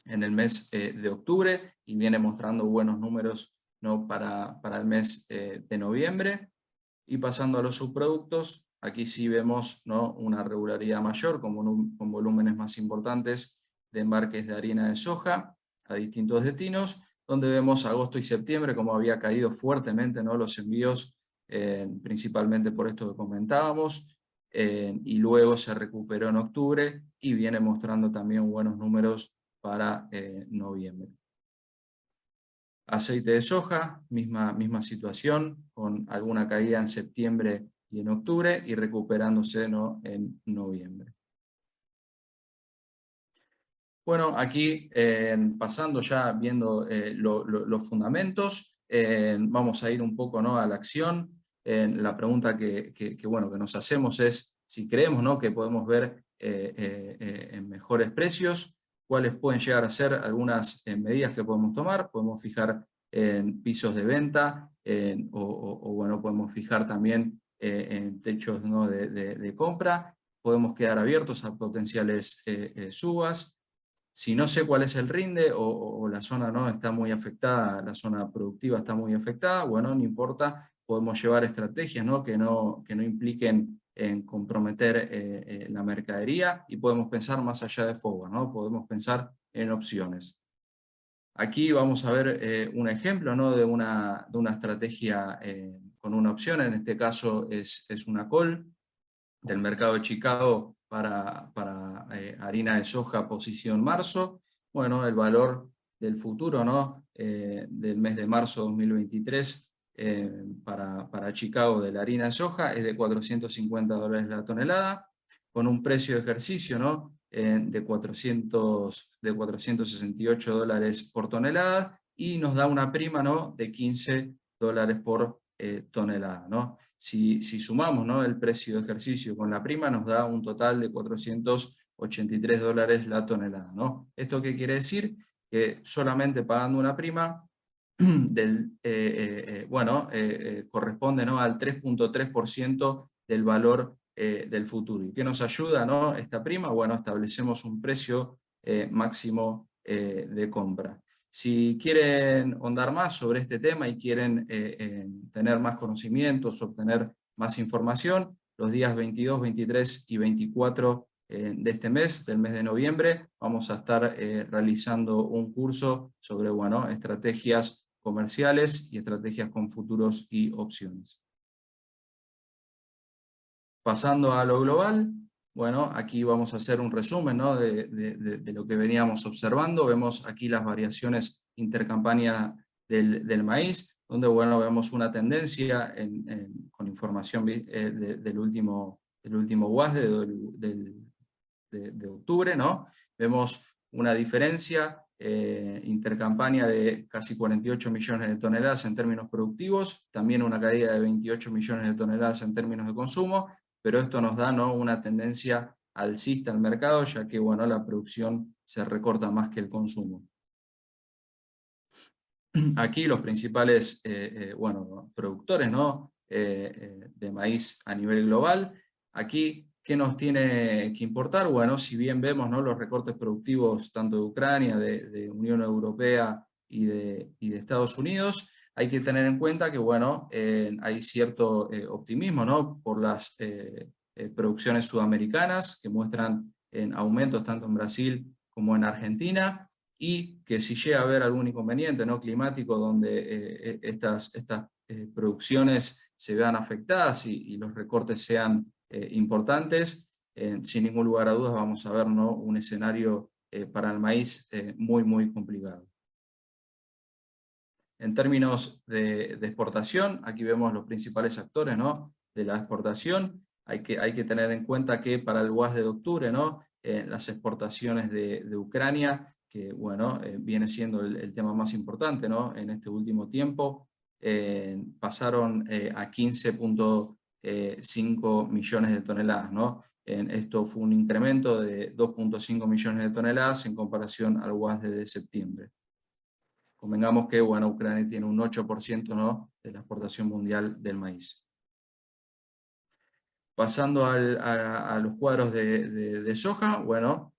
[SPEAKER 3] en el mes de octubre, y viene mostrando buenos números, ¿no?, para el mes de noviembre. Y pasando a los subproductos, aquí sí vemos, ¿no?, una regularidad mayor, con volúmenes más importantes de embarques de harina de soja a distintos destinos, donde vemos agosto y septiembre como había caído fuertemente, ¿no?, los envíos, principalmente por esto que comentábamos, y luego se recuperó en octubre y viene mostrando también buenos números para noviembre. Aceite de soja, misma situación, con alguna caída en septiembre y en octubre, y recuperándose, ¿no?, en noviembre. Bueno, aquí pasando ya, viendo los fundamentos, vamos a ir un poco, ¿no?, a la acción. La pregunta que nos hacemos es si creemos, ¿no?, que podemos ver en mejores precios, cuáles pueden llegar a ser algunas medidas que podemos tomar. Podemos fijar en pisos de venta, bueno, podemos fijar también en techos, ¿no?, de compra. Podemos quedar abiertos a potenciales subas. Si no sé cuál es el rinde o la zona, ¿no?, está muy afectada, la zona productiva está muy afectada, bueno, no importa, podemos llevar estrategias, ¿no?, que no impliquen en comprometer la mercadería, y podemos pensar más allá de forward, ¿no?, podemos pensar en opciones. Aquí vamos a ver un ejemplo, ¿no?, de una estrategia con una opción. En este caso es una call del mercado de Chicago para harina de soja posición marzo. Bueno, el valor del futuro, ¿no?, del mes de marzo 2023 para Chicago de la harina de soja es de $450 la tonelada, con un precio de ejercicio, ¿no?, de $468 por tonelada, y nos da una prima, ¿no?, de $15 por tonelada, ¿no? Si sumamos, ¿no?, el precio de ejercicio con la prima, nos da un total de $483 la tonelada, ¿no? ¿Esto qué quiere decir? Que solamente pagando una prima corresponde, ¿no?, al 3.3% del valor del futuro. ¿Y qué nos ayuda, ¿no?, esta prima? Bueno, establecemos un precio máximo de compra. Si quieren ahondar más sobre este tema y quieren tener más conocimientos, obtener más información, los días 22, 23 y 24 de este mes, del mes de noviembre, vamos a estar realizando un curso sobre, bueno, estrategias comerciales y estrategias con futuros y opciones. Pasando a lo global, bueno, aquí vamos a hacer un resumen, ¿no?, de lo que veníamos observando. Vemos aquí las variaciones intercampaña del maíz, donde, bueno, vemos una tendencia con información del último WASDE de octubre, ¿no? Vemos una diferencia intercampaña de casi 48 millones de toneladas en términos productivos, también una caída de 28 millones de toneladas en términos de consumo, pero esto nos da, ¿no?, una tendencia alcista al mercado, ya que bueno, la producción se recorta más que el consumo. Aquí los principales bueno, productores, ¿no?, de maíz a nivel global. Aquí, ¿qué nos tiene que importar? Bueno, si bien vemos, ¿no?, los recortes productivos tanto de Ucrania, de Unión Europea y de Estados Unidos, hay que tener en cuenta que bueno, hay cierto optimismo, ¿no?, por las producciones sudamericanas que muestran aumentos tanto en Brasil como en Argentina, y que si llega a haber algún inconveniente, ¿no?, climático donde estas producciones se vean afectadas y los recortes sean importantes, sin ningún lugar a dudas vamos a ver, ¿no?, un escenario para el maíz muy complicado. En términos de exportación, aquí vemos los principales actores, ¿no?, de la exportación. Hay que tener en cuenta que para el WAS de octubre, ¿no?, las exportaciones de Ucrania, que bueno, viene siendo el tema más importante, ¿no?, en este último tiempo, pasaron a 15.5 millones de toneladas, ¿no? Esto fue un incremento de 2.5 millones de toneladas en comparación al WAS de septiembre. Convengamos que bueno, Ucrania tiene un 8%, ¿no?, de la exportación mundial del maíz. Pasando a los cuadros de soja, bueno,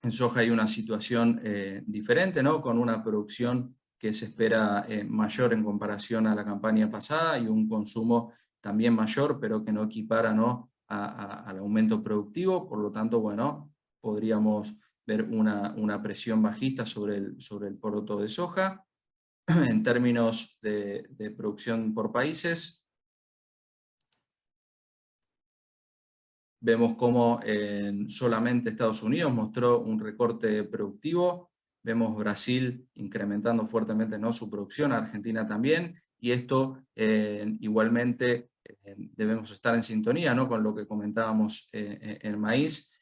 [SPEAKER 3] en soja hay una situación diferente, ¿no?, con una producción que se espera mayor en comparación a la campaña pasada y un consumo también mayor, pero que no equipara, ¿no?, al aumento productivo. Por lo tanto, bueno, podríamos ver una presión bajista sobre el poroto de soja. En términos de producción por países, vemos cómo solamente Estados Unidos mostró un recorte productivo, vemos Brasil incrementando fuertemente, ¿no?, su producción, Argentina también, y esto igualmente debemos estar en sintonía, ¿no?, con lo que comentábamos en maíz.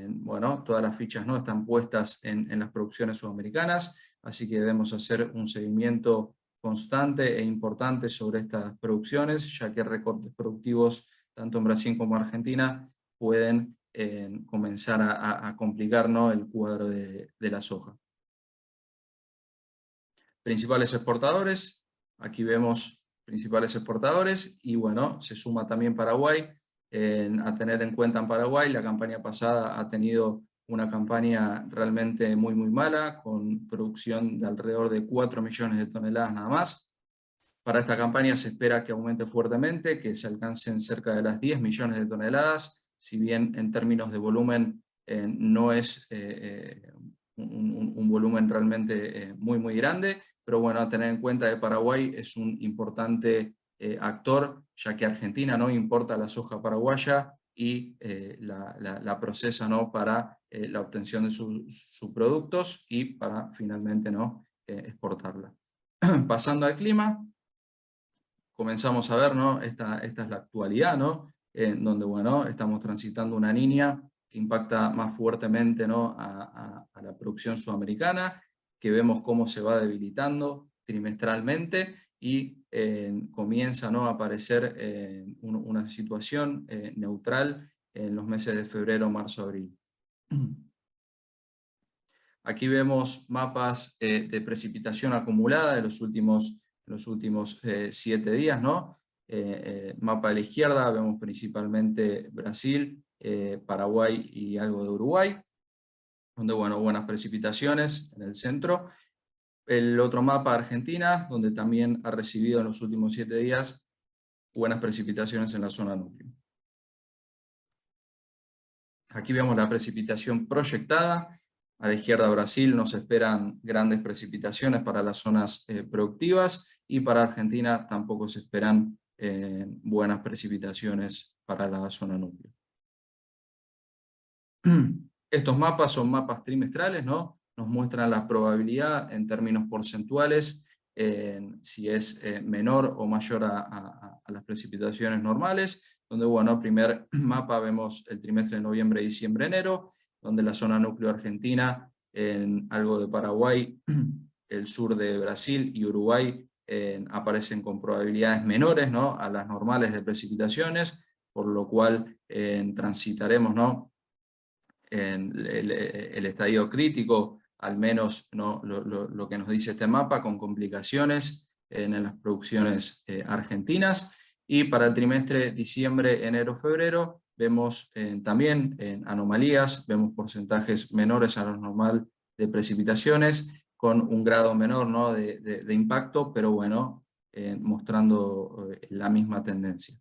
[SPEAKER 3] Bueno, todas las fichas, ¿no?, están puestas en las producciones sudamericanas, así que debemos hacer un seguimiento constante e importante sobre estas producciones, ya que recortes productivos tanto en Brasil como en Argentina pueden comenzar a complicar, ¿no?, el cuadro de la soja. Principales exportadores, aquí vemos principales exportadores, y bueno, se suma también Paraguay. A tener en cuenta en Paraguay, la campaña pasada ha tenido una campaña realmente muy mala, con producción de alrededor de 4 millones de toneladas nada más. Para esta campaña se espera que aumente fuertemente, que se alcancen cerca de las 10 millones de toneladas, si bien en términos de volumen no es un volumen realmente muy grande, pero bueno, a tener en cuenta que Paraguay es un importante actor, ya que Argentina no importa la soja paraguaya y la procesa, ¿no?, para la obtención de sus productos y para finalmente, ¿no?, exportarla. Pasando al clima, comenzamos a ver, ¿no?, esta es la actualidad, ¿no?, donde bueno, estamos transitando una Niña que impacta más fuertemente, ¿no?, a la producción sudamericana, que vemos cómo se va debilitando trimestralmente y comienza, ¿no?, a aparecer una situación neutral en los meses de febrero, marzo, abril. Aquí vemos mapas de precipitación acumulada de los últimos 7 días, ¿no? Mapa de la izquierda, vemos principalmente Brasil, Paraguay y algo de Uruguay, donde bueno, buenas precipitaciones en el centro. El otro mapa, Argentina, donde también ha recibido en los últimos 7 días buenas precipitaciones en la zona núcleo. Aquí vemos la precipitación proyectada. A la izquierda Brasil nos esperan grandes precipitaciones para las zonas productivas, y para Argentina tampoco se esperan buenas precipitaciones para la zona núcleo. Estos mapas son mapas trimestrales, ¿no? Nos muestran la probabilidad en términos porcentuales, si es menor o mayor a las precipitaciones normales, donde bueno, primer mapa vemos el trimestre de noviembre, diciembre, enero, donde la zona núcleo argentina en algo de Paraguay, el sur de Brasil y Uruguay aparecen con probabilidades menores, ¿no?, a las normales de precipitaciones, por lo cual transitaremos, ¿no?, en el estadio crítico, al menos, ¿no?, lo que nos dice este mapa, con complicaciones en las producciones argentinas. Y para el trimestre diciembre, enero, febrero, vemos también anomalías, vemos porcentajes menores a lo normal de precipitaciones, con un grado menor, ¿no?, de impacto, pero bueno, mostrando la misma tendencia.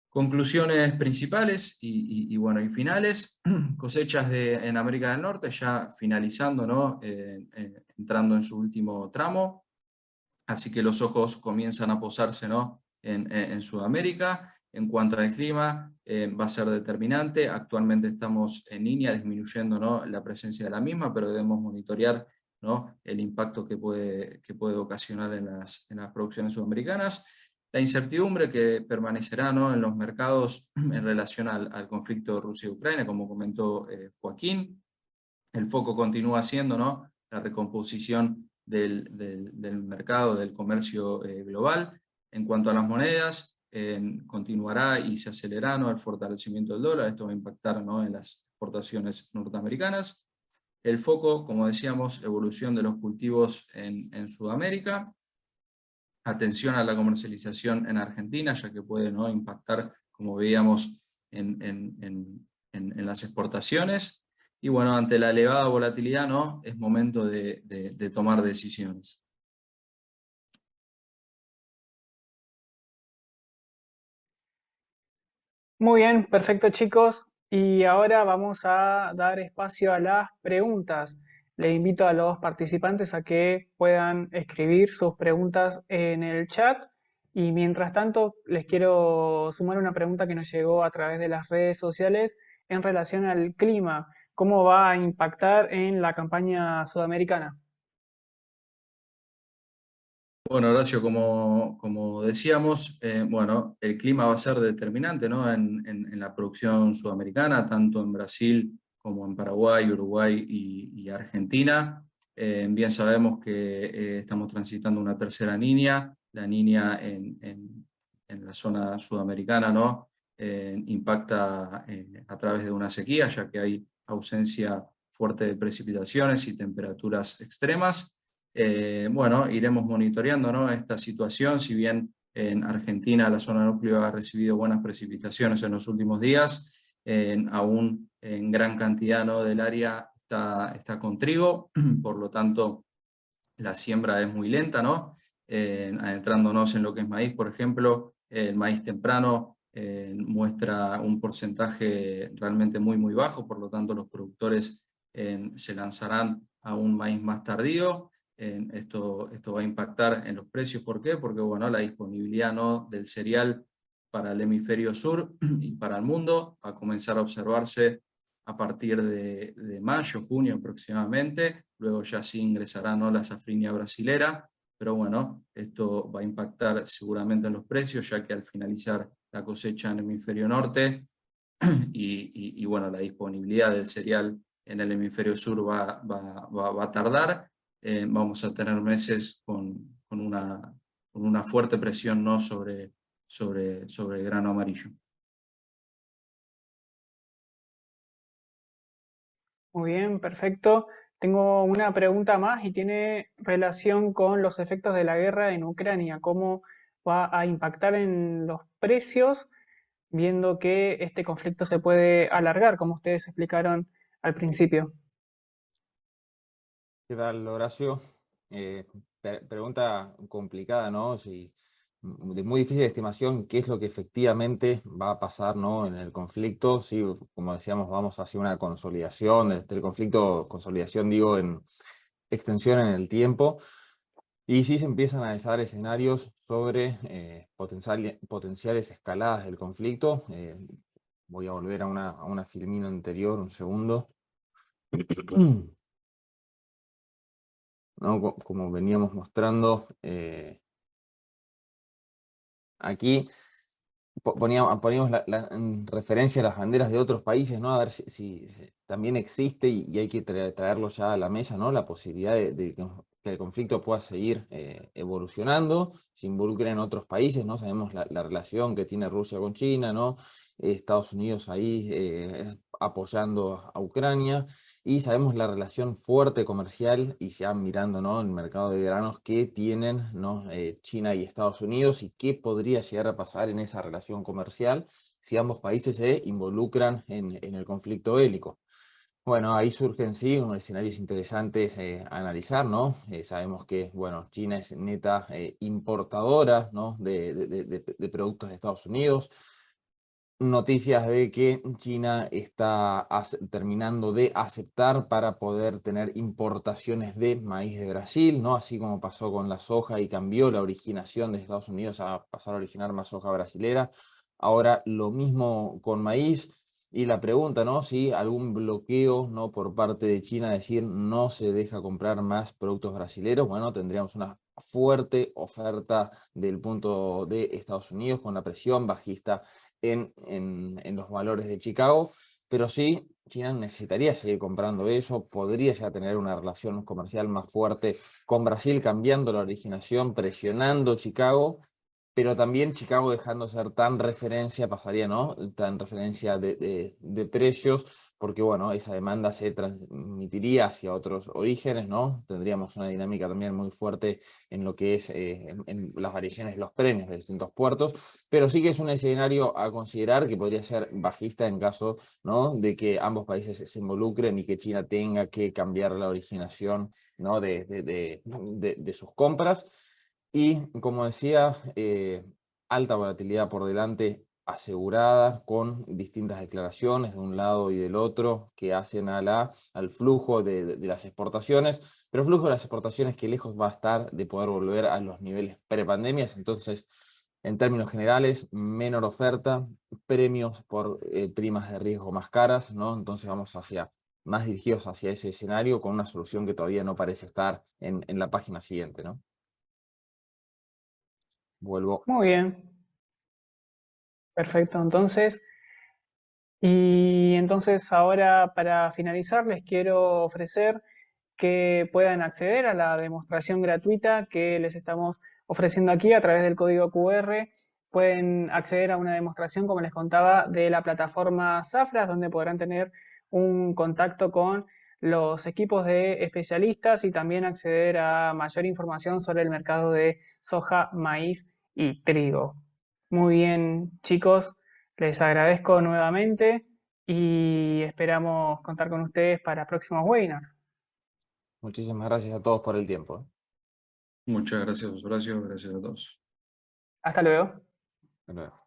[SPEAKER 3] Conclusiones principales bueno, y finales. Cosechas en América del Norte ya finalizando, ¿no?, entrando en su último tramo, así que los ojos comienzan a posarse, ¿no?, en Sudamérica. En cuanto al clima, va a ser determinante. Actualmente estamos en línea disminuyendo, ¿no?, la presencia de la misma, pero debemos monitorear, ¿no?, el impacto que puede ocasionar en las producciones sudamericanas. La incertidumbre que permanecerá, ¿no?, en los mercados en relación al conflicto de Rusia y Ucrania, como comentó Joaquín. El foco continúa siendo, ¿no?, la recomposición del mercado, del comercio global. En cuanto a las monedas, continuará y se acelerará, ¿no?, el fortalecimiento del dólar. Esto va a impactar, ¿no?, en las exportaciones norteamericanas. El foco, como decíamos, evolución de los cultivos en Sudamérica. Atención a la comercialización en Argentina, ya que puede, ¿no?, impactar, como veíamos, en las exportaciones. Y bueno, ante la elevada volatilidad, ¿no?, es momento de tomar decisiones.
[SPEAKER 1] Muy bien, perfecto chicos. Y ahora vamos a dar espacio a las preguntas. Le invito a los participantes a que puedan escribir sus preguntas en el chat. Y mientras tanto, les quiero sumar una pregunta que nos llegó a través de las redes sociales en relación al clima. ¿Cómo va a impactar en la campaña sudamericana?
[SPEAKER 3] Bueno, Horacio, como decíamos, bueno, el clima va a ser determinante, ¿no?, en la producción sudamericana, tanto en Brasil como en Paraguay, Uruguay y Argentina. Bien sabemos que estamos transitando una tercera Niña. La Niña en la zona sudamericana, ¿no?, impacta a través de una sequía, ya que hay ausencia fuerte de precipitaciones y temperaturas extremas. Bueno, iremos monitoreando, ¿no?, esta situación. Si bien en Argentina la zona núcleo ha recibido buenas precipitaciones en los últimos días, aún en gran cantidad, ¿no?, del área está con trigo, por lo tanto la siembra es muy lenta, ¿no? Adentrándonos en lo que es maíz, por ejemplo, el maíz temprano muestra un porcentaje realmente muy bajo, por lo tanto los productores se lanzarán a un maíz más tardío. Esto va a impactar en los precios. ¿Por qué? Porque bueno, la disponibilidad, ¿no?, del cereal para el hemisferio sur y para el mundo va a comenzar a observarse a partir de mayo, junio aproximadamente. Luego ya sí ingresará, ¿no?, la safrinha brasilera, pero bueno, esto va a impactar seguramente en los precios, ya que al finalizar la cosecha en el hemisferio norte y bueno, la disponibilidad del cereal en el hemisferio sur va a tardar. Vamos a tener meses con una fuerte presión, ¿no?, sobre el grano amarillo.
[SPEAKER 1] Muy bien, perfecto. Tengo una pregunta más y tiene relación con los efectos de la guerra en Ucrania. ¿Cómo va a impactar en los precios, viendo que este conflicto se puede alargar, como ustedes explicaron al principio?
[SPEAKER 2] ¿Qué tal, Horacio? Pregunta complicada, ¿no? De muy difícil estimación, qué es lo que efectivamente va a pasar, ¿no?, en el conflicto. Sí, como decíamos, vamos hacia una consolidación del conflicto, consolidación digo en extensión en el tiempo, y sí se empiezan a dar escenarios sobre potenciales escaladas del conflicto. Voy a volver a una filmina anterior, un segundo. ¿No? Como veníamos mostrando aquí, poníamos en referencia a las banderas de otros países, ¿no? A ver si también existe y hay que traerlo ya a la mesa, ¿no? La posibilidad de que el conflicto pueda seguir evolucionando, se involucren otros países, ¿no? Sabemos la relación que tiene Rusia con China, ¿no? Estados Unidos ahí apoyando a Ucrania. Y sabemos la relación fuerte comercial y ya mirando, ¿no?, el mercado de granos que tienen, ¿no?, China y Estados Unidos, y qué podría llegar a pasar en esa relación comercial si ambos países se involucran en el conflicto bélico. Bueno, ahí surgen sí unos escenarios interesantes a analizar, ¿no? Sabemos que, bueno, China es neta importadora, ¿no?, de productos de Estados Unidos. Noticias de que China está terminando de aceptar para poder tener importaciones de maíz de Brasil, ¿no? Así como pasó con la soja y cambió la originación de Estados Unidos a pasar a originar más soja brasilera. Ahora lo mismo con maíz. Y la pregunta, ¿no? Si algún bloqueo, ¿no?, por parte de China, decir no se deja comprar más productos brasileros, bueno, tendríamos una fuerte oferta del punto de Estados Unidos con la presión bajista en los valores de Chicago, pero sí, China necesitaría seguir comprando eso, podría ya tener una relación comercial más fuerte con Brasil, cambiando la originación, presionando Chicago, pero también Chicago dejando de ser tan referencia, pasaría, ¿no?, tan referencia de precios, porque bueno, esa demanda se transmitiría hacia otros orígenes, ¿no? Tendríamos una dinámica también muy fuerte en lo que es en las variaciones de los premios de distintos puertos, pero sí que es un escenario a considerar que podría ser bajista en caso, ¿no?, de que ambos países se involucren y que China tenga que cambiar la originación, ¿no?, de sus compras. Y como decía, alta volatilidad por delante asegurada con distintas declaraciones de un lado y del otro que hacen al flujo de las exportaciones, pero el flujo de las exportaciones que lejos va a estar de poder volver a los niveles prepandemias. Entonces, en términos generales, menor oferta, premios por primas de riesgo más caras, ¿no? Entonces vamos más dirigidos hacia ese escenario con una solución que todavía no parece estar en la página siguiente, ¿no? Vuelvo.
[SPEAKER 1] Muy bien, perfecto. Entonces ahora para finalizar les quiero ofrecer que puedan acceder a la demostración gratuita que les estamos ofreciendo aquí a través del código QR. Pueden acceder a una demostración, como les contaba, de la plataforma Zafras, donde podrán tener un contacto con los equipos de especialistas y también acceder a mayor información sobre el mercado de soja, maíz y trigo. Muy bien, chicos, les agradezco nuevamente y esperamos contar con ustedes para próximos webinars.
[SPEAKER 2] Muchísimas gracias a todos por el tiempo.
[SPEAKER 3] Muchas gracias, Horacio. Gracias a todos.
[SPEAKER 1] Hasta luego.
[SPEAKER 2] Hasta luego.